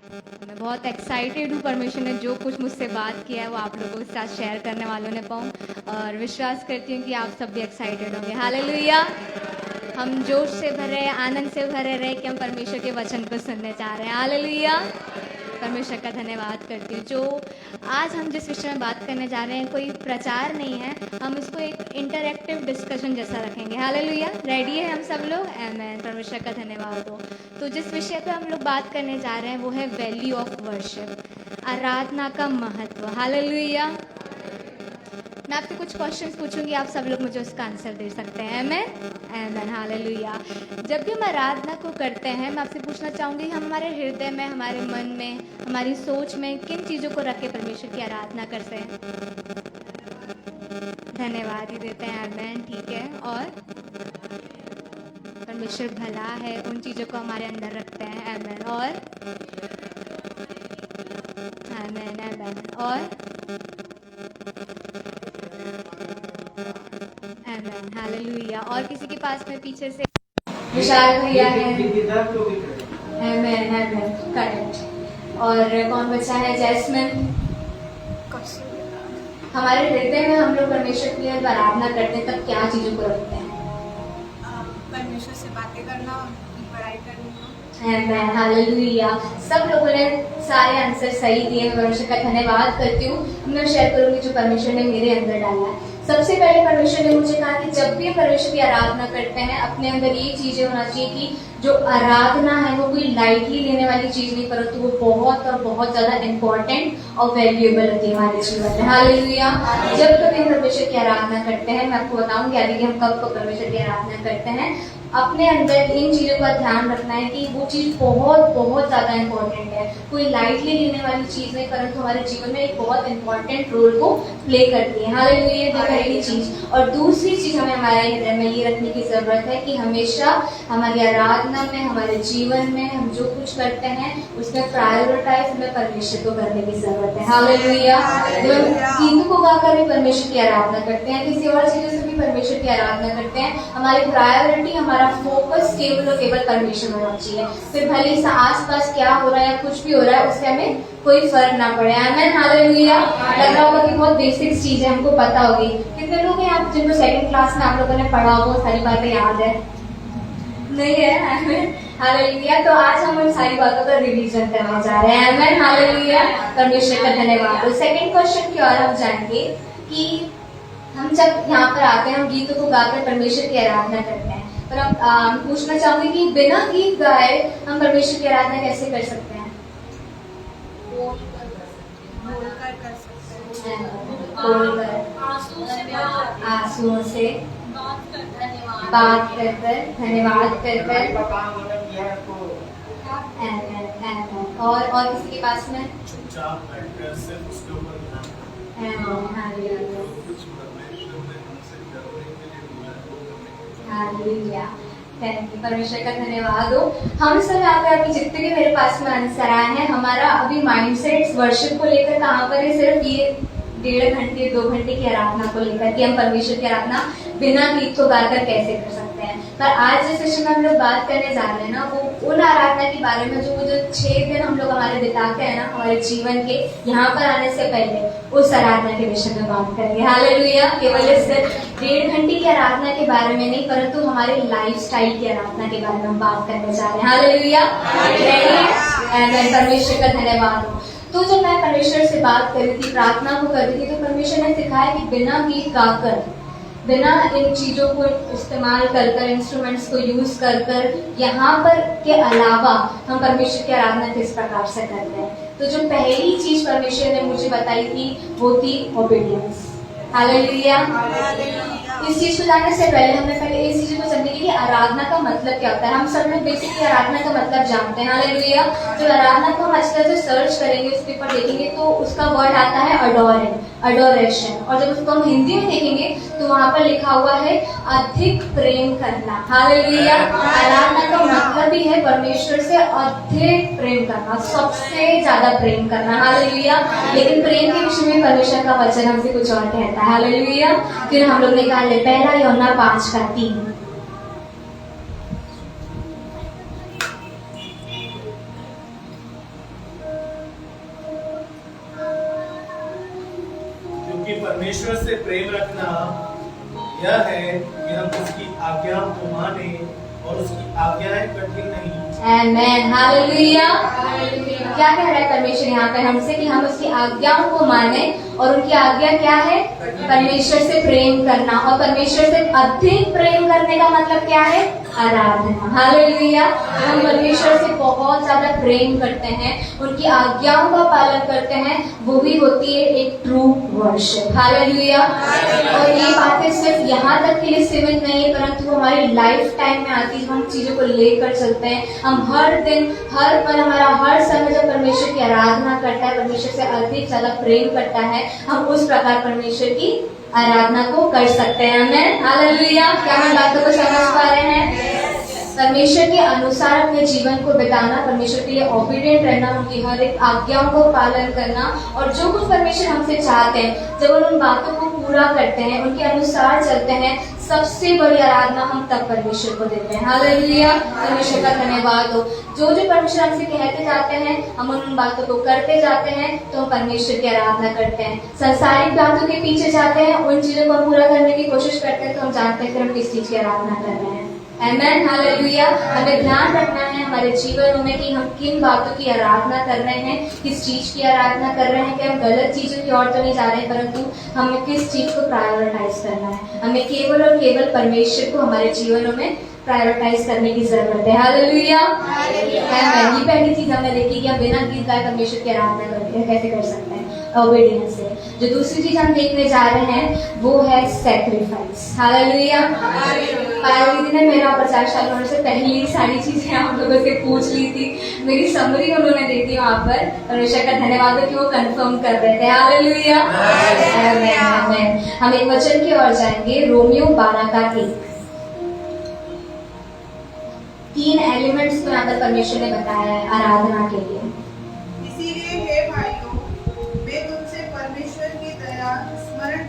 मैं बहुत एक्साइटेड हूँ परमेश्वर ने जो कुछ मुझसे बात किया है वो आप लोगों के साथ शेयर करने वालों ने पाऊँ, और विश्वास करती हूँ कि आप सब भी एक्साइटेड होंगे। हालेलुया। हम जोश से भरे, आनंद से भरे रहे कि हम परमेश्वर के वचन को सुनने जा रहे हैं। हालेलुया। परमेश्वर का धन्यवाद करती हूँ। जो आज हम जिस विषय में बात करने जा रहे हैं कोई प्रचार नहीं है, हम इसको एक इंटरैक्टिव डिस्कशन जैसा रखेंगे। हालेलुया। रेडी है हम सब लोग? आमीन। परमेश्वर का धन्यवाद हो। तो जिस विषय पे हम लोग बात करने जा रहे हैं वो है वैल्यू ऑफ वर्शिप, आराधना का महत्व। हालेलुया। मैं आपसे कुछ क्वेश्चंस पूछूंगी, आप सब लोग मुझे उसका आंसर दे सकते हैं। आमीन। हालेलुया। जब भी हम आराधना को करते हैं, मैं आपसे पूछना चाहूँगी, हम हमारे हृदय में, हमारे मन में, हमारी सोच में किन चीज़ों को रख के परमेश्वर की आराधना करते हैं? धन्यवाद ही देते हैं। आमीन। ठीक है। और परमेश्वर भला है, उन चीज़ों को हमारे अंदर रखते हैं। आमीन। और आमीन। आमीन। और आमीन। हालेलुया। और किसी के पास में पीछे से विशाल भैया है। आमीन। आमीन। करेक्ट। और कौन बचा है? जैस्मिन। हमारे हृदय में हम लोग परमेश्वर की आराधना करते हैं तब क्या चीजों को रखते हैं? परमेश्वर से बातें करना, पढ़ाई करना। आमीन। हालेलुया। सब लोगों ने सारे आंसर सही दिए। परमेश्वर का धन्यवाद करती हूँ। मैं शेयर करूंगी जो परमेश्वर ने मेरे अंदर डाला है। सबसे पहले परमेश्वर ने मुझे कहा कि जब भी हम परमेश्वर की आराधना करते हैं, अपने अंदर ये चीजें होना चाहिए कि जो आराधना है वो कोई लाइटली लेने वाली चीज नहीं, परंतु वो बहुत और बहुत ज्यादा इंपॉर्टेंट और वैल्यूएबल होती है हमारे जीवन में। हालेलुया। जब कभी हम परमेश्वर की आराधना करते हैं, मैं आपको बताऊंगी आगे कि हम कब परमेश्वर की आराधना करते हैं, अपने अंदर इन चीजों का ध्यान रखना है कि वो चीज बहुत बहुत ज्यादा इंपॉर्टेंट है, कोई लाइटली लेने वाली चीज नहीं, परंतु हमारे जीवन में एक बहुत इंपॉर्टेंट रोल को प्ले करती है। हालेलुया। पहली चीज। और दूसरी चीज हमें हमारे हृदय में ये रखने की जरूरत है कि हमेशा हमारी आराधना में, हमारे जीवन में हम जो कुछ करते हैं उसमें प्रायोरिटाइज हमें परमेश्वर को करने की जरूरत है। हालेलुया। जब हम गीतों को गाकर भी परमेश्वर की आराधना करते हैं, किसी और चीजों से भी परमेश्वर की आराधना करते हैं, हमारी प्रायोरिटी, हमारा फोकस केवल और केवल परमेश्वर होना चाहिए। फिर भले से आसपास क्या हो रहा है या कुछ भी हो रहा है उससे हमें कोई फर्क ना पड़े। आमीन। हालेलुया। लग रहा होगा कि बहुत बेसिक चीज है, हमको पता होगी। कितने लोग हैं आप जिनको सेकंड क्लास में आप लोगों ने पढ़ा हो, सारी बातें याद है? नहीं है। आमीन। हालेलुया। तो आज हम उन सारी बातों का रिवीजन करने जा रहे हैं। आमीन। हालेलुया। परमेश्वर का धन्यवाद। सेकंड क्वेश्चन की ओर हम जाएंगे कि हम जब यहाँ पर आते हैं, हम गीतों को गाकर परमेश्वर की आराधना करते हैं, पर हम पूछना चाहूंगे कि बिना गीत गाए हम परमेश्वर की आराधना कैसे कर सकते हैं? बोलकर कर सकते हैं। बोलकर, आंसुओं से, बात कर कर, धन्यवाद कर कर। और किसी के पास में चुपचाप बैठकर सिर्फ उसके ऊपर ध्यान परमेश्वर का धन्यवाद हो। हम सब यहाँ पे अभी जितने भी मेरे पास में आंसर आए हैं, हमारा अभी माइंडसेट वर्शिप को लेकर कहाँ पर है? सिर्फ ये 1.5 घंटे 2 घंटे की आराधना को लेकर कि हम परमेश्वर की आराधना बिना गीत को गाकर कैसे कर सकते हैं। पर आज जिस सेशन में हम लोग बात करने जा रहे हैं ना, वो उन आराधना के बारे में जो 6 दिन हम लोग हमारे बिताते हैं ना हमारे जीवन के, यहाँ पर आने से पहले उस आराधना के विषय में बात करेंगे। हालेलुया। केवल इस 1.5 घंटे की आराधना के बारे में नहीं, परंतु हमारे लाइफ स्टाइल की आराधना के बारे में हम बात करने जा रहे हैं। हालेलुया। परमेश्वर का धन्यवाद हो। तो जब मैं परमेश्वर से बात कर रही थी, प्रार्थना को कर रही थी, तो परमेश्वर ने सिखाया कि बिना गीत गाकर, बिना इन चीजों को इस्तेमाल कर कर, इंस्ट्रूमेंट्स को यूज कर कर, यहाँ पर के अलावा हम परमेश्वर की आराधना किस प्रकार से करते हैं। तो जो पहली चीज परमेश्वर ने मुझे बताई थी वो थी ओबीडियंस। हालेलुया। इस चीज को जानने से पहले हमें पहले इस चीज को समझेंगे कि आराधना का मतलब क्या होता है। हम सब लोग बेसिकली आराधना का मतलब जानते हैं। हालेलुया। जो आराधना को हम आजकल जो सर्च करेंगे, उस पेपर देखेंगे तो उसका वर्ड आता है अडोरिंग, अडोरेशन। और जब उसको हम हिंदी में देखेंगे तो वहां पर लिखा हुआ है अधिक प्रेम करना। हालेलुया। आराधना का मतलब ही है परमेश्वर से अधिक प्रेम करना, सबसे ज्यादा प्रेम करना। हालेलुया। लेकिन प्रेम के विषय में परमेश्वर का वचन हमसे कुछ और कहता है। हालेलुया। फिर हम लोग निकाल ले पहला यूहन्ना 5:3। क्योंकि परमेश्वर से प्रेम रखना यह है कि हम उसकी आज्ञाओं को माने और उसकी आज्ञाएं कठिन नहीं। आमेन, हालेलुया। क्या कह रहा है परमेश्वर यहाँ पर हमसे कि हम उसकी आज्ञाओं को माने, और उनकी आज्ञा क्या है? परमेश्वर से प्रेम करना। और परमेश्वर से अधिक प्रेम करने का मतलब क्या है? आराधना। हालेलुया। हम परमेश्वर से बहुत ज्यादा प्रेम करते हैं, उनकी आज्ञाओं का पालन करते हैं, वो भी होती है एक ट्रू वर्शिप। हालेलुया। और ये बातें सिर्फ यहाँ तक के लिए सीमित नहीं है, परंतु हमारी लाइफ टाइम में आती है। हम चीजों को लेकर चलते हैं, हम हर दिन हर पल हमारा हर समय जब परमेश्वर की आराधना करता है, परमेश्वर से अधिक ज्यादा प्रेम करता है, हम उस प्रकार परमेश्वर की आराधना को कर सकते हैं। आमेन, हालेलुया। क्या हम बातों को समझ पा रहे हैं? परमेश्वर के अनुसार अपने जीवन को बिताना, परमेश्वर के लिए ओबीडिएंट रहना, उनकी हर एक आज्ञाओं को पालन करना, और जो कुछ परमेश्वर हमसे चाहते हैं, जब हम उन बातों को पूरा करते हैं, उनके अनुसार चलते हैं, सबसे बड़ी आराधना हम तब परमेश्वर को देते हैं। हालेलुया। परमेश्वर का धन्यवाद हो। जो परमेश्वर हमसे कहते जाते हैं, हम उन बातों को करते जाते हैं, तो हम परमेश्वर की आराधना करते हैं। संसारिक बातों के पीछे जाते हैं, उन चीजों को पूरा करने की कोशिश करते हैं, तो हम जानते हैं कि हम किस चीज की आराधना कर रहे हैं। आमेन, हालेलुया। हमें ध्यान रखना है हमारे जीवनों में कि हम किन बातों की आराधना कर रहे हैं, किस चीज की आराधना कर रहे हैं, कि हम गलत चीजों की ओर तो नहीं जा रहे हैं, परंतु हमें किस चीज को प्रायोरिटाइज करना है। हमें केवल और केवल परमेश्वर को हमारे जीवनों में प्रायोरिटाइज करने की जरूरत है। हालेलुया। आमेन। ये पहली चीज हमने देखी कि हम बिना गीत गाए परमेश्वर की आराधना कैसे कर सकते हैं, ओबीडियंस से। जो दूसरी चीज हम देखने जा रहे हैं वो है सैक्रिफाइस। हालेलुया। पायल दीदी ने मेरा प्रचार चालू होने से पहले सारी चीजें आप लोगों से पूछ ली थी, मेरी समरी उन्होंने दे दी वहाँ पर। परमेश्वर का धन्यवाद है कि वो कंफर्म कर रहे थे। हालेलुया। आमेन। हम एक वचन की ओर जाएंगे, रोमियो 12:1। 3 एलिमेंट्स को यहाँ पर परमेश्वर ने बताया है आराधना के लिए। इसीलिए हे भाइयों, मैं तुमसे परमेश्वर की दया स्मरण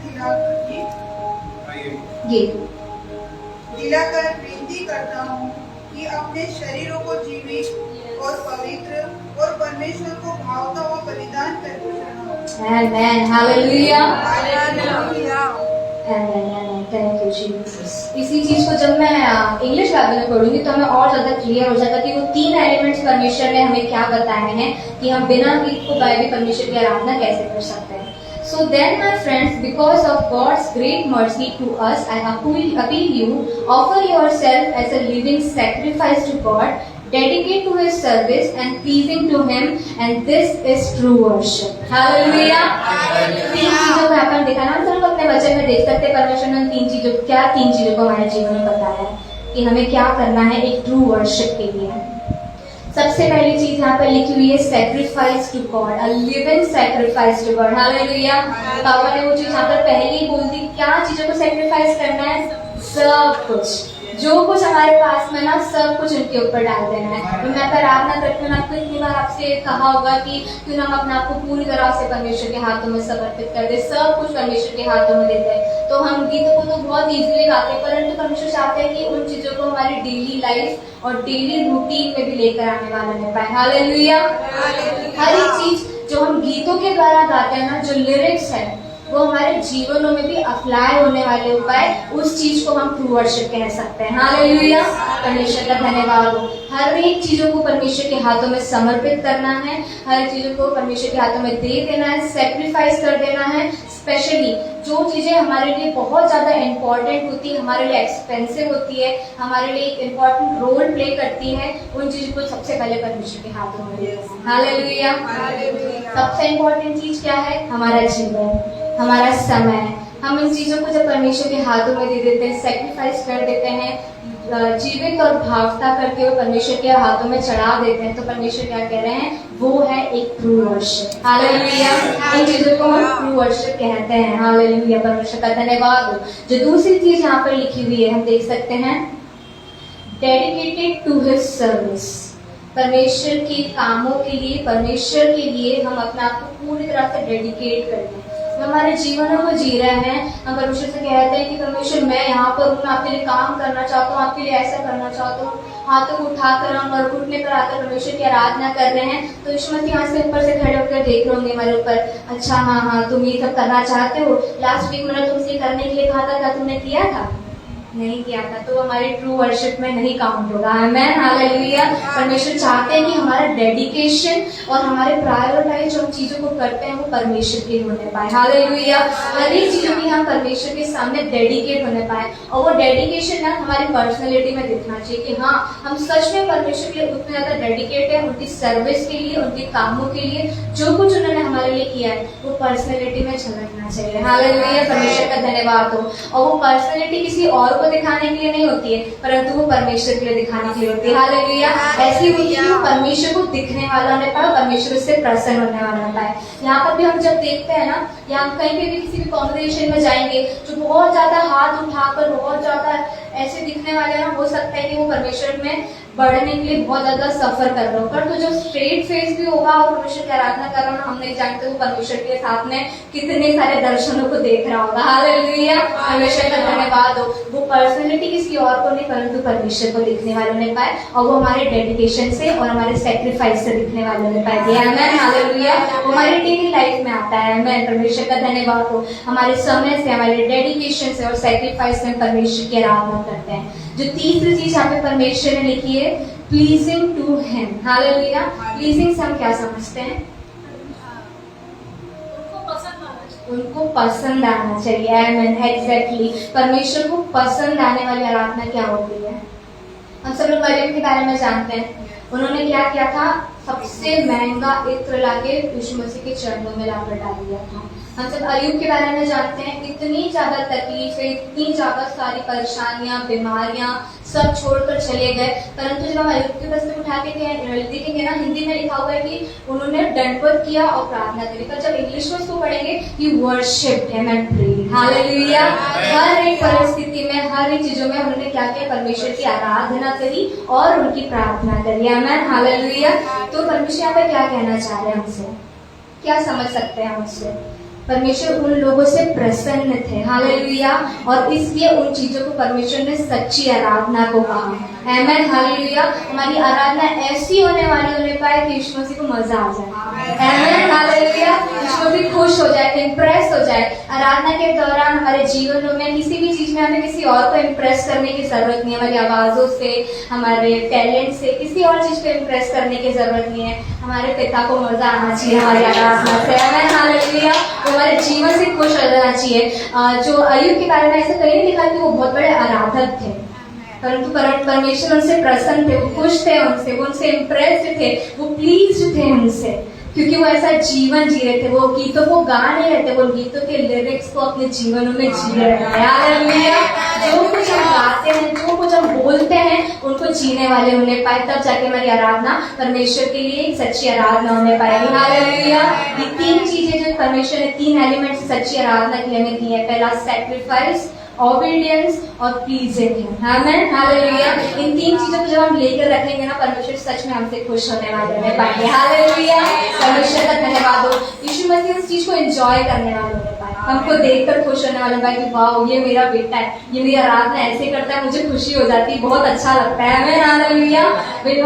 दिलाकर विनती करता हूँ कि अपने शरीरों को जीवित और पवित्र और परमेश्वर को भावता हुआ बलिदान करके चढ़ाओ। Amen, hallelujah. Hallelujah. Thank you Jesus. इसी चीज को जब मैं इंग्लिश बाइबल में पढ़ूंगी तो हमें और ज्यादा क्लियर हो जाएगा कि वो 3 एलिमेंट्स परमेश्वर ने हमें क्या बताए हैं कि हम बिना गीत को गाए भी परमेश्वर की आराधना कैसे कर सकते हैं। So then, my friends, because of God's great mercy to us, I appeal you, offer yourself as a living sacrifice to God, dedicate to His service and pleasing to Him, and this is true worship. Hallelujah. 3 चीजों को अपन देखा ना, तो हम अपने वचन में देख सकते हैं परमेश्वर ने 3 चीजों को हमारे जीवन में बताया है कि हमें क्या करना है एक ट्रू वर्शिप के लिए। सबसे पहली चीज यहाँ पर लिखी हुई है sacrifice to God, a living sacrifice to God. Hallelujah. पापा ने वो चीज यहाँ पर पहले ही बोल दी, क्या चीजों को सैक्रिफाइस करना है? सब कुछ, जो कुछ हमारे पास में ना, सब कुछ उनके ऊपर डाल देना है। तो मैं आराधना करती हूँ, आपको इतनी बार आपसे कहा होगा कि क्यों ना हम अपने आप को पूरी तरह से परमेश्वर के हाथों में समर्पित कर दे, सब कुछ परमेश्वर के हाथों में देते हैं। तो हम गीतों को तो बहुत इजीली गाते हैं, परंतु परमेश्वर चाहते हैं कि उन चीजों को हमारी डेली लाइफ और डेली रूटीन में भी लेकर आने वाला रह पाए। हालेलुया। हर एक चीज जो हम गीतों के द्वारा गाते हैं ना, जो लिरिक्स है, वो हमारे जीवनों में भी अप्लाई होने वाले उपाय, उस चीज को हम ट्रू वर्शिप कह सकते हैं। हालेलुया। परमेश्वर का धन्यवाद हो। हर एक चीजों को परमेश्वर के हाथों में समर्पित करना है, हर चीजों को परमेश्वर के हाथों में दे देना है, सेक्रीफाइस कर देना है। स्पेशली जो चीजें हमारे लिए बहुत ज्यादा इंपॉर्टेंट होती है, हमारे लिए एक्सपेंसिव होती है, हमारे लिए एक इम्पोर्टेंट रोल प्ले करती है, उन चीजों को सबसे पहले परमेश्वर के हाथों में देना है। हालेलुया। सबसे इम्पोर्टेंट चीज क्या है? हमारा जीवन, हमारा समय। हम इन चीजों को जब परमेश्वर के हाथों में दे देते हैं, सेक्रीफाइस कर देते हैं, जीवित और भावता करके वो परमेश्वर के हाथों में चढ़ा देते हैं, तो परमेश्वर क्या कह रहे हैं? वो है एक ट्रू वर्शिप। हालेलुया। इन चीजों को हम ट्रू वर्शिप कहते हैं। हालेलुया। परमेश्वर का धन्यवाद हो। जो दूसरी चीज यहाँ पर लिखी हुई है, हम देख सकते हैं, डेडिकेटेड टू हिज सर्विस। परमेश्वर के कामों के लिए, परमेश्वर के लिए हम अपने आप को पूरी तरह से डेडिकेट करते हैं। हमारे जीवनों को जी रहे हैं, हम परमेश्वर से कहते हैं कि परमेश्वर मैं यहाँ पर हूँ, मैं आपके लिए काम करना चाहता हूँ, आपके लिए ऐसा करना चाहता हूँ। हाथों को उठाकर हम और घुटने पर आकर परमेश्वर की आराधना कर रहे हैं, तो यीशु मसीह यहाँ से ऊपर से खड़े होकर देख रहे होंगे हमारे ऊपर, अच्छा हाँ तुम ये सब करना चाहते हो, लास्ट वीक मैंने तुमसे करने के लिए कहा था, क्या तुमने किया था? नहीं किया था, तो हमारी ट्रू वर्शिप में नहीं काउंट होगा। आमेन, हालेलुया। परमेश्वर चाहते हैं कि हमारा डेडिकेशन और हमारे प्रायोरिटाइज जो हम चीजों को करते हैं वो परमेश्वर के लिए होने पाए। हालेलुया। हर एक चीजों की हम परमेश्वर के सामने डेडिकेट होने पाए, और वो डेडिकेशन ना हमारी पर्सनैलिटी में दिखना चाहिए कि हाँ हम सच में परमेश्वर के लिए उतने ज्यादा डेडिकेट है, उनकी सर्विस के लिए, उनके कामों के लिए, जो कुछ उन्होंने हमारे लिए किया है वो पर्सनैलिटी में झलकना चाहिए। हालेलुया, परमेश्वर का धन्यवाद हो। और वो पर्सनैलिटी किसी और को दिखाने के लिए नहीं होती है, परंतु वो परमेश्वर के लिए दिखाने के लिए होती है। हालेलुया। ऐसी होती है कि परमेश्वर को दिखने वाला होने पाए, परमेश्वर से प्रसन्न होने वाला होने पाए। यहाँ पर भी हम जब देखते हैं ना, या हम कहीं पे भी किसी भी कॉन्वर्सेशन में जाएंगे, जो बहुत ज्यादा हाथ उठाकर बहुत ज्यादा ऐसे दिखने वाले हैं, हो सकता है कि वो परमेश्वर में बढ़ने के लिए बहुत ज्यादा सफर कर रहा हो, पर तो जो स्ट्रेट फेस भी होगा और परमेश्वर की आराधना कर रहा हो, हम नहीं जानते वो परमेश्वर के साथ में कितने सारे दर्शनों को देख रहा होगा। हालेलुया, परमेश्वर का धन्यवाद हो। वो पर्सनैलिटी किसी और को नहीं परंतु परमेश्वर को दिखने वाले होने पाए, और वो हमारे डेडिकेशन से और हमारे सेक्रीफाइस से दिखने वाले होने पाए। आमेन, हालेलुया। वो हमारी डेली लाइफ में आता है। आमेन, परमेश्वर का धन्यवाद हो। हमारे समय से, हमारे डेडिकेशन से और सेक्रीफाइस से परमेश्वर की आराधना करते हैं। जो तीसरी चीज यहाँ पे परमेश्वर ने लिखी है, pleasing to him. Hallelujah. Pleasing से हम क्या समझते हैं? उनको पसंद आना चाहिए। Amen, exactly. परमेश्वर को पसंद आने वाली आराधना क्या होती है? हम सब लोग मरियम के बारे में जानते हैं। उन्होंने क्या किया था? सबसे महंगा इत्र लाके यीशु मसीह के चरणों में लाकर डाल दिया था। हम सब अय्यूब के बारे में जानते हैं, इतनी ज्यादा तकलीफें, इतनी ज्यादा सारी परेशानियां, बीमारियां सब छोड़कर चले गए, परंतु जब हम अय्यूब के प्रश्न उठा के देखेंगे ना, हिंदी में लिखा हुआ है कि उन्होंने दंडवत किया और प्रार्थना करी, पर जब इंग्लिश में उसको पढ़ेंगे कि worshipped him and praised. Hallelujah. हर एक परिस्थिति में, हर एक चीजों में उन्होंने क्या किया? परमेश्वर की आराधना करी और उनकी प्रार्थना करी। आमेन, हालेलुया। तो परमेश्वर यहाँ पे क्या कहना चाह रहे हैं हमसे? क्या समझ सकते हैं हम उससे? परमेश्वर उन लोगों से प्रसन्न थे। हालेलुया। और इसलिए उन चीजों को परमेश्वर ने सच्ची आराधना को कहा। आमेन, हालेलुया। हमारी आराधना ऐसी होने वाली होने पाए कि यीशु मसीह को मजा आ जाए। आमेन, हालेलुया। यीशु मसीह खुश हो जाए, इम्प्रेस हो जाए। आराधना के दौरान हमारे जीवनों में किसी भी चीज में हमें किसी और को इम्प्रेस करने की जरूरत नहीं है। हमारी आवाजों से, हमारे टैलेंट से, किसी और चीज को इम्प्रेस करने की जरूरत नहीं है। हमारे पिता को मजा आना चाहिए हमारी आराधना से। आमेन, हालेलुया। हमारे जीवन से खुश हो जाना चाहिए। जो अय्यूब के बारे में ऐसा कहीं नहीं लिखा कि वो बहुत बड़े आराधक थे, परंतु परमेश्वर उनसे प्रसन्न थे, वो खुश थे उनसे, वो उनसे इम्प्रेस्ड थे, वो प्लीज्ड थे उनसे, क्योंकि वो ऐसा जीवन जी रहे थे। वो गीतों को गा नहीं रहे थे, वो गीतों के लिरिक्स को अपने जीवनों में जी रहे थे। हालेलुया। जो कुछ हम गाते हैं, जो कुछ हम बोलते हैं, उनको जीने वाले होने पाए, तब जाके हमारी आराधना परमेश्वर के लिए एक सच्ची आराधना होने पाएगी। हालेलुया। ये तीन चीजें जो परमेश्वर ने, तीन एलिमेंट्स सच्ची आराधना के लिए हमें दी है। पहला सैक्रिफाइस, ऑबिडियंस और प्लीजिंग हिम। आमेन, हालेलुया। इन तीन चीजों को जब हम लेकर रखेंगे ना, परमेश्वर सच में हमसे खुश होने वाले होने पाएंगे। हालेलुया। परमेश्वर का धन्यवाद हो। यीशु मसीह इस चीज को एंजॉय करने वाले होने पाए, हमको देखकर खुश होने वाले पाए कि वाह ये मेरा बेटा है, ये मेरी आराधना ऐसे करता है, मुझे खुशी हो जाती है, बहुत अच्छा लगता है। आमेन, हालेलुया।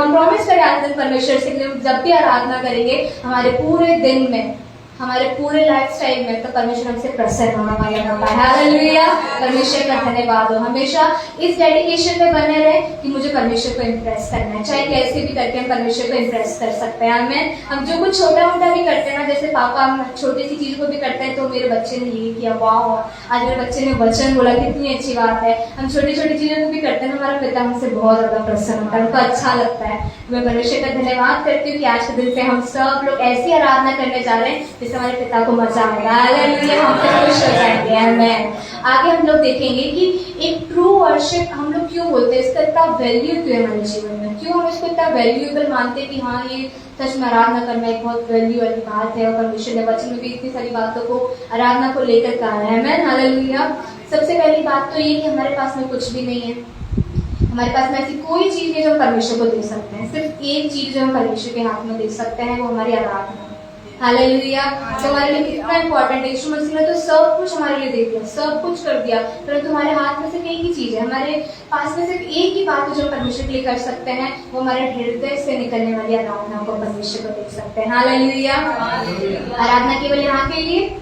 हम प्रॉमिस करें आज दिन परमेश्वर से, जब भी आराधना करेंगे हमारे पूरे दिन में, हमारे पूरे लाइफस्टाइल में, तो परमेश्वर हमसे प्रसन्न होने वाला होता है। हालेलुया। परमेश्वर का धन्यवाद हो। हमेशा इस डेडिकेशन में बने रहे कि मुझे परमेश्वर को इम्प्रेस करना है, चाहे कैसे भी करके हम परमेश्वर को इम्प्रेस कर सकते हैं। आमेन। हम जो कुछ छोटा मोटा भी करते हैं ना, जैसे पापा हम छोटी सी चीज को भी करते हैं, तो मेरे बच्चे ने ये किया, वाह आज मेरे बच्चे ने वचन बोला, कितनी अच्छी बात है। हम छोटी छोटी चीजों को भी करते हैं, हमारा पिता हमसे बहुत ज्यादा प्रसन्न होता है, उनको अच्छा लगता है। मैं परमेश्वर का धन्यवाद करती हूँ कि आज के दिन से हम सब लोग ऐसी आराधना करने जा रहे हैं जिससे हमारे पिता को मजा आएगा। हालेलुया। हम सब खुश हो जाएंगे। आमेन। आगे हम लोग देखेंगे कि एक ट्रू वर्शिप हम लोग क्यों बोलते हैं, इसका इतना वैल्यू क्यों है हमारे जीवन में, क्यों हम इसको इतना वैल्यूएबल मानते हैं कि हाँ ये सच में आराधना करना एक बहुत वैल्यू वाली बात है। और परमेश्वर ने वचन में भी इतनी सारी बातों को, आराधना को लेकर कहा है। आमेन, हालेलुया। सबसे पहली बात तो ये कि हमारे पास में कुछ भी नहीं है, हमारे पास में ऐसी कोई चीज नहीं जो हम परमेश्वर को दे सकते हैं। सिर्फ एक चीज जो हम परमेश्वर के हाथ में दे सकते हैं, वो हमारी आराधना। हालेलुया। तो हमारे लिए कितना इंपॉर्टेंट है, यीशु मसीह ने तो सब कुछ हमारे लिए दे दिया, सब कुछ कर दिया, परंतु हमारे हाथ में सिर्फ एक ही चीज है, हमारे पास में सिर्फ एक ही बात है जो परमेश्वर के लिए कर सकते हैं, वो हमारे हृदय से निकलने वाली आराधना को परमेश्वर को देख सकते हैं। हालेलुया। आराधना केवल यहाँ के लिए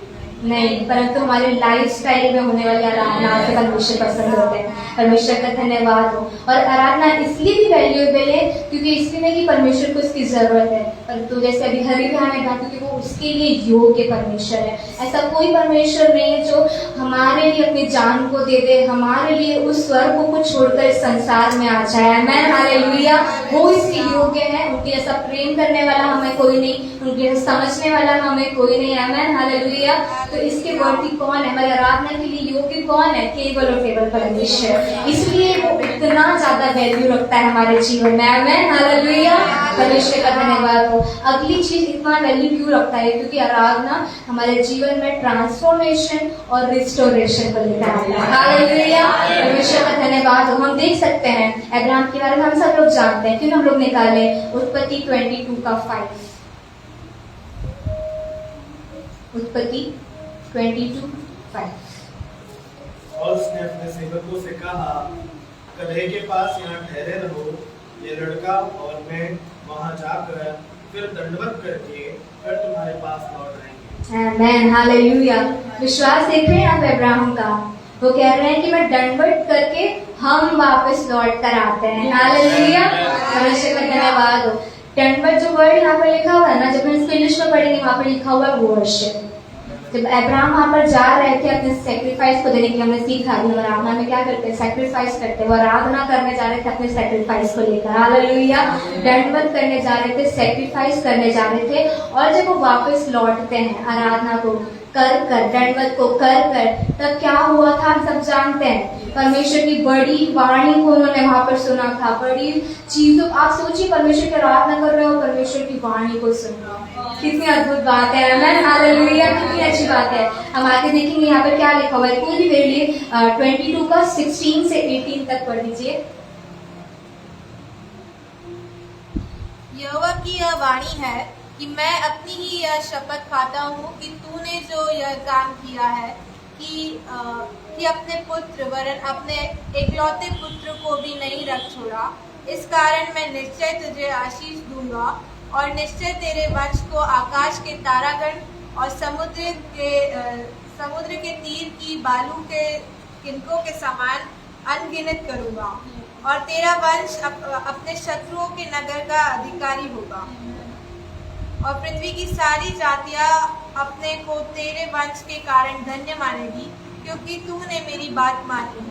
नहीं, परंतु हमारे लाइफ स्टाइल में होने वाली आराधना से परमेश्वर पसंद होते हैं। परमेश्वर का धन्यवाद हो। और आराधना इसलिए भी वैल्यूएबल है क्योंकि इसलिए नहीं कि परमेश्वर को इसकी जरूरत है, परंतु जैसे अभी हरी बहन ने कहा क्योंकि वो उसके लिए योग्य परमेश्वर है। ऐसा कोई परमेश्वर नहीं है जो हमारे लिए अपनी जान को दे दे, हमारे लिए उस स्वर्ग को छोड़कर इस संसार में आ जाए। आमीन, हालेलुया। वो इसके योग्य है, उनके ऐसा प्रेम करने वाला हमें कोई नहीं, उनके ऐसा समझने वाला हमें कोई नहीं। आमीन, हालेलुया। तो इसके वर्ती कौन है, हमारी आराधना के लिए योग्य कौन है? केवल और केवल परमेश्वर। इसलिए वो इतना ज्यादा वैल्यू रखता है हमारे जीवन में। आमीन, हालेलुया। परमेश्वर का धन्यवाद हो। अगली चीज इतना वैल्यू क्यों रखता है? क्योंकि आराधना हमारे जीवन में ट्रांसफॉर्मेशन और रिस्टोरेशन को लेकर आता है। हालेलुया। परमेश्वर का धन्यवाद हो। हम देख सकते हैं अब्राहम के बारे में हम सब लोग जानते हैं, क्यों हम लोग निकाले उत्पत्ति 22:5। उत्पत्ति 22:5। और उसने अपने सेवकों से कहा, कलहे के पास यहाँ ठहरे रहो, ये लड़का और मैं वहां जाकर फिर दंडवत करके फिर तुम्हारे पास लौट आएंगे। आमीन, हालेलुया। विश्वास देख रहे हैं आप अब्राहम का? वो कह रहे हैं कि मैं दंडवत करके हम वापस लौट कर आते हैं। हालेलुया। परमेश्वर का धन्यवाद हो। दंडवत जो वर्ड यहाँ पर लिखा हुआ है ना, जब हम इसको इंग्लिश में पढ़ेंगे वहां पर लिखा हुआ है वर्शिप। जब अब्राहम वहां पर जा रहे थे अपने सेक्रीफाइस को देने के लिए, हमने सीखा कि आराधना में क्या करते हैं, सेक्रीफाइस करते हैं। वो आराधना करने जा रहे थे अपने सेक्रीफाइस को लेकर। हालेलुया। दंडवत करने जा रहे थे, सेक्रीफाइस करने जा रहे थे, और जब वो वापस लौटते हैं आराधना को कर कर, दंडवत को कर कर, तब क्या हुआ था हम सब जानते हैं। परमेश्वर की बड़ी वाणी को उन्होंने वहां पर सुना था, बड़ी चीजों। आप सोचिए, परमेश्वर की आराधना कर रहे हो, परमेश्वर की वाणी को सुन रहे हो, कितनी अद्भुत बात है। आमीन, हालेलुया। कितनी अच्छी बात है। हम आगे देखेंगे यहाँ पर क्या लिखा हुआ है। कोई भी मेरे लिए 22:16 से 18 तक पढ़ लीजिए। यहोवा की यह वाणी है कि मैं अपनी ही यह शपथ खाता हूँ कि तूने जो यह काम किया है कि अपने पुत्र वरन अपने एकलौते पुत्र को भी नहीं रख छोड़ा, इस कारण मैं निश्चय तुझे आशीष दूंगा और निश्चय तेरे वंश को आकाश के तारागण और समुद्र के तीर की बालू के किनकों के समान अनगिनत करूंगा, और तेरा वंश अपने शत्रुओं के नगर का अधिकारी होगा, और पृथ्वी की सारी जातियां अपने को तेरे वंश के कारण धन्य मानेगी, क्योंकि तूने मेरी बात मानी है।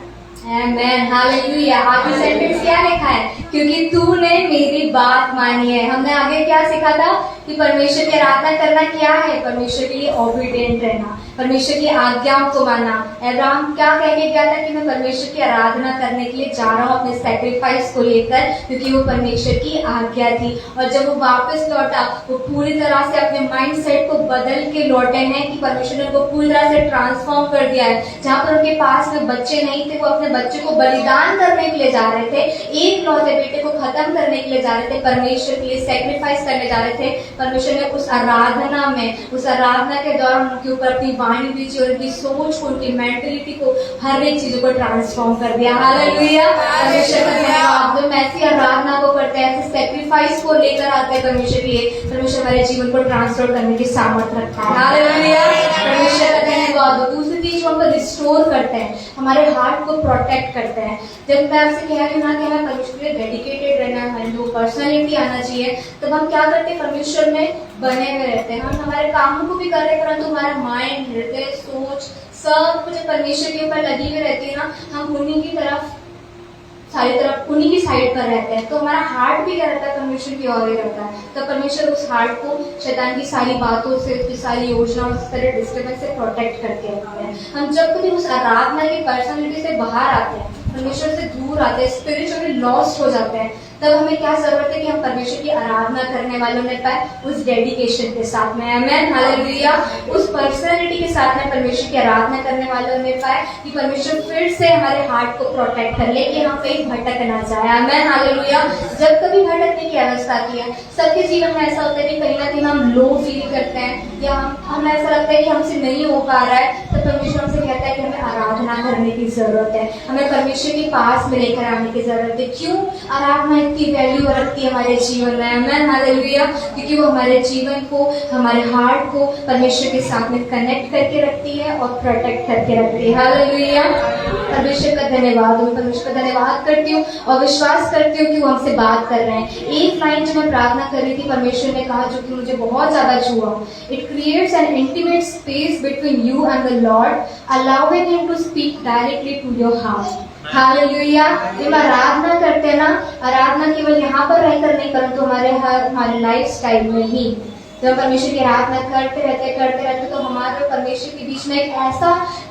आमीन, हालेलुया। आगे सेंटेंस क्या लिखा है? क्योंकि तूने मेरी बात मानी है। हमने आगे क्या सीखा था कि परमेश्वर की आराधना करना क्या है? परमेश्वर के लिए ओबीडिएंट रहना, परमेश्वर की आज्ञाओं को मानना। अब्राहम क्या कह के गया था कि मैं परमेश्वर की आराधना करने के लिए जा रहा हूँ अपने सैक्रिफाइस को लेकर, क्योंकि वो परमेश्वर की आज्ञा थी। और जब वो वापस लौटा, वो पूरी तरह से अपने माइंड सेट को बदल के लौटे हैं कि परमेश्वर ने उनको पूरी तरह से ट्रांसफॉर्म कर दिया है। जहाँ पर उनके पास में बच्चे नहीं थे, वो अपने बच्चे को बलिदान करने के लिए जा रहे थे, एक लौते बेटे को खत्म करने के लिए जा रहे थे, परमेश्वर के लिए सैक्रिफाइस करने जा रहे थे। परमेश्वर ने उस आराधना में, उस आराधना के दौरान उनके ऊपर अपनी वाणी भेजी और उनकी सोच को, उनकी मेंटलिटी को, हर एक चीजों को ट्रांसफॉर्म कर दिया। हालेलुया। परमेश्वर का धन्यवाद। जो ऐसी आराधना को करते हैं, ऐसे सैक्रिफाइस को लेकर आते हैं परमेश्वर के लिए, परमेश्वर हमारे जीवन को ट्रांसफॉर्म करने की सामर्थ रखता है। हालेलुया। परमेश्वर का धन्यवाद। दूसरी चीज, हमको रिस्टोर करते हैं, हमारे हार्ट को प्रोटेक्ट करते हैं। जब मैं आपसे कह रही हूँ ना कि हमें परमेश्वर के लिए डेडिकेटेड रहना है, हमारी जो पर्सनैलिटी आना चाहिए, तब हम क्या करते हैं? परमेश्वर में बने हुए रहते हैं। हम हमारे कामों को भी कर रहे हैं, परंतु हमारा माइंड, हृदय, सोच सब कुछ परमेश्वर के ऊपर लगी हुई रहती है ना, हम उन्हीं की तरफ, सारी तरफ उन्हीं की साइड पर रहते हैं। तो हमारा हार्ट भी क्या रहता है? परमेश्वर की ओर ही रहता है। तो परमेश्वर उस हार्ट को शैतान की सारी बातों से, उसकी सारी योजनाओं से, डिस्टर्बेंस से प्रोटेक्ट करके रखते हैं। हम जब कभी उस आराधना की पर्सनैलिटी से बाहर आते हैं, परमेश्वर से दूर आते हैं, स्पिरिचुअली लॉस्ट हो जाते हैं, तब हमें क्या जरूरत है कि हम परमेश्वर की आराधना करने वाले होने पाए उस डेडिकेशन के साथ में, आमेन, हालेलुया, उस पर्सनैलिटी के साथ में परमेश्वर की आराधना करने वाले होने पाए कि परमेश्वर फिर से हमारे हार्ट को प्रोटेक्ट कर ले कि हम कहीं भटक ना जाए, आमेन, हालेलुया। जब कभी भटकने की अवस्था आती है, सबके जीवन में ऐसा होता है कि कहीं ना कहीं हम लो फील करते हैं या हमें ऐसा लगता है कि हमसे नहीं हो पा रहा है, तो परमेश्वर हमसे कहता है कि हमें आराधना करने की जरूरत है, हमें परमेश्वर के पास में लेकर आने की जरूरत है। क्यों आराधना की वैल्यू रखती है हमारे जीवन में, आमेन, हालेलुया, क्योंकि वो हमारे जीवन को, हमारे हार्ट को परमेश्वर के साथ में कनेक्ट करके रखती है और प्रोटेक्ट करके रखती है, हालेलुया। परमेश्वर का धन्यवाद, मैं परमेश्वर का धन्यवाद करती हूँ और विश्वास करती हूँ कि वो हमसे बात कर रहे हैं। एक लाइन जो मैं प्रार्थना कर रही थी, परमेश्वर ने कहा, जो कि मुझे बहुत ज्यादा छुआ, it creates an intimate space between you and the Lord, allowing him to speak directly to your heart, hallelujah. जब आराधना करते हैं ना, आराधना केवल यहाँ पर रहकर नहीं, परंतु हमारे लाइफ स्टाइल में ही जब परमेश्वर की आराधना करते रहते तो हमारे परमेश्वर के बीच में एक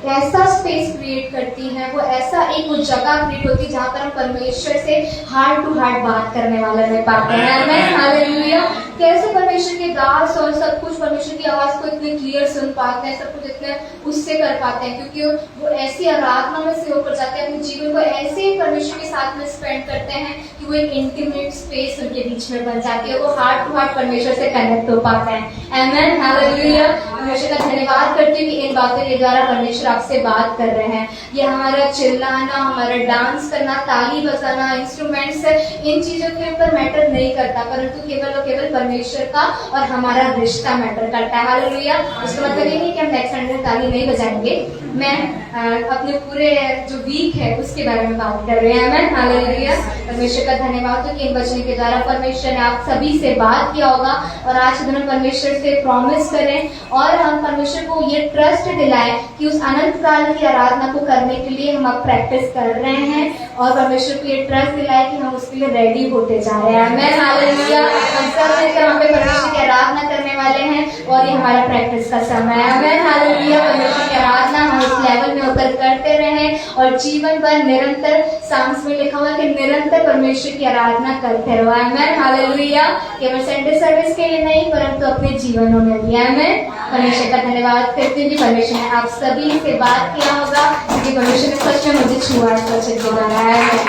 ऐसा स्पेस क्रिएट करती है, वो ऐसा एक वो जगह क्रिएट होती है जहाँ पर हम परमेश्वर से हार्ट टू हार्ट बात करने वाले रह पाते हैं, आमेन, हालेलुया। कैसे परमेश्वर के दास और सब कुछ परमेश्वर की आवाज को इतने क्लियर सुन पाते हैं, सब कुछ इतने उससे कर पाते हैं, क्योंकि वो ऐसी आराधना में से होकर जाते हैं, अपने जीवन को ऐसे परमेश्वर के साथ में स्पेंड करते हैं कि वो एक इंटीमेट स्पेस उनके बीच में बन जाती है, वो हार्ट टू हार्ट परमेश्वर से कनेक्ट हो पाते हैं, आमेन, हालेलुया। परमेश्वर का धन्यवाद करती हूँ कि इन बातों के द्वारा परमेश्वर आपसे बात कर रहे हैं। ये हमारा चिल्लाना, हमारा डांस करना, ताली बजाना, इंस्ट्रूमेंट्स, इन चीजों के ऊपर मैटर नहीं करता, परंतु केवल और केवल परमेश्वर का और हमारा रिश्ता मैटर करता है, हालेलुया। उसका मतलब ये नहीं कि हम नेक्स्ट संडे ताली नहीं बजाएंगे, मैं अपने पूरे जो वीक है उसके बारे में बात कर रहे हैं, आमेन, हालेलुया। परमेश्वर का धन्यवाद हो कि इन वचन के द्वारा परमेश्वर ने आप सभी से बात किया होगा और आज के दिन परमेश्वर से प्रॉमिस करें और हम परमेश्वर को ये ट्रस्ट दिलाएं कि उस अनंत काल की आराधना को करने के लिए हम अब प्रैक्टिस कर रहे हैं और परमेश्वर को ये ट्रस्ट दिलाएं कि हम उसके लिए रेडी होते जा रहे हैं, आमेन, हालेलुया। हम सब मिलकर वहाँ पे परमेश्वर की आराधना करने वाले हैं और ये हमारा प्रैक्टिस का समय है, आमेन, हालेलुया। परमेश्वर की आराधना हम उस लेवल में होकर करते रहें और जीवन भर निरंतर, सांस में लिखा हुआ कि निरंतर परमेश्वर की आराधना करते रहो, आमेन, हालेलुया। केवल संडे सर्विस के लिए नहीं, परंतु अपने जीवनों में भी, आमेन। परमेश्वर का धन्यवाद करती हूँ कि परमेश्वर ने आप सभी से बात किया होगा, क्योंकि परमेश्वर ने सच में मुझे छुआ है, सच के द्वारा,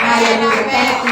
हालेलुया। Thank you.